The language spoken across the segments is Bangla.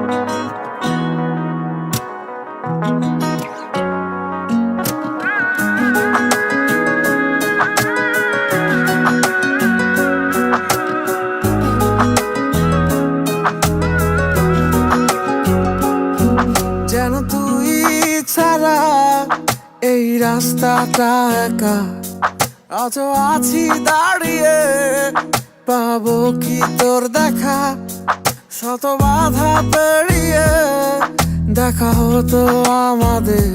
যেন তুই ছাড়া এই রাস্তাটা একা, আজ আছি দাঁড়িয়ে, পাবো কি তোর দেখা? শত বাধা পেরিয়ে দেখা হতো আমাদের,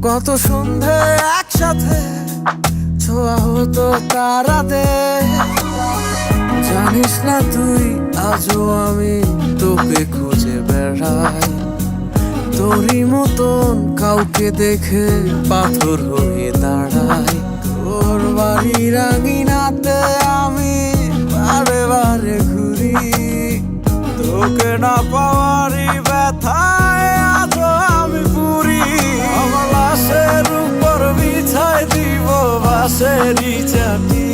কত সন্ধে একসাথে ছোঁয়া হতো তারাদের। জানিস না তুই আজও আমি তোকে খুঁজে বেড়াই, তোরই মতন কাউকে দেখে পাথর হয়ে দাঁড়াই। তোর বাড়ির আঙিনাতে আমি বারে বারে ঘুরি, তোকে না পাওয়ারই ব্যথায় আজও আমি পুরি। আমার লাশের উপর বিছাই দিব বাঁশেরই চাটি,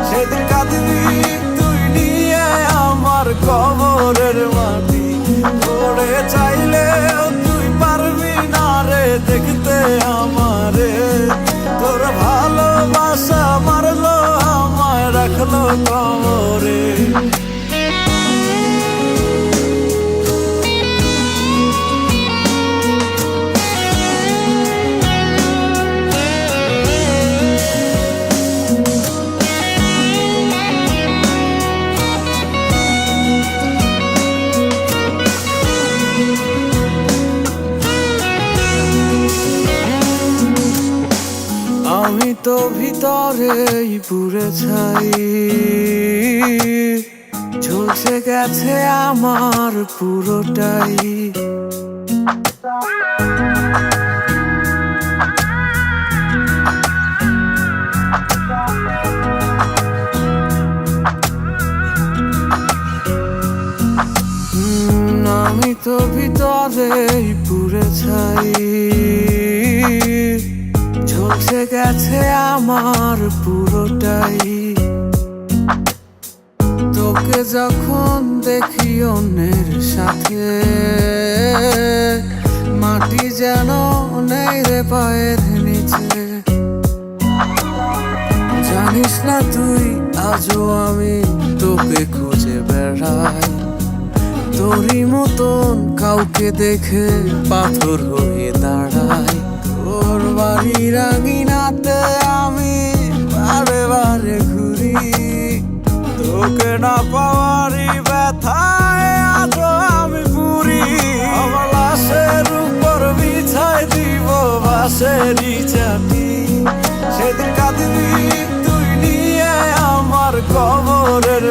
সেদিন কাঁদবি তুই নিয়ে আমার কবরের মাটি। তোরে চাইলে তুই পারবি না রে দেখতে আমারে, তোর ভালোবাসা মারলো আমায় রাখলো কবরে। আমি তো ভিতরেই পুড়ে ছাই, ঝলসে গেছে আমার পুরোটাই। আমি তো ভিতরেই পুড়ে ছাই, ঝলসে গেছে আমার পুরোটাই। তোকে যখন দেখি অন্যের সাথে, মাটি যেন নেই রে পায়ের নিচে। জানিস না তুই আজও আমি তোকে খুঁজে বেড়াই, তোরই মতন কাউকে দেখে পাথর হয়ে দাঁড়াই। তোর বাড়ির আঙিনাতে আমি বারে বারে ঘুরি, তোকে না পাওয়ারই ব্যথায় আজও আমি পুরি। আমার লাশের উপর বিছাই দিব বাঁশেরই চাটি, সেদিন কাঁদবি তুই নিয়ে আমার কবরের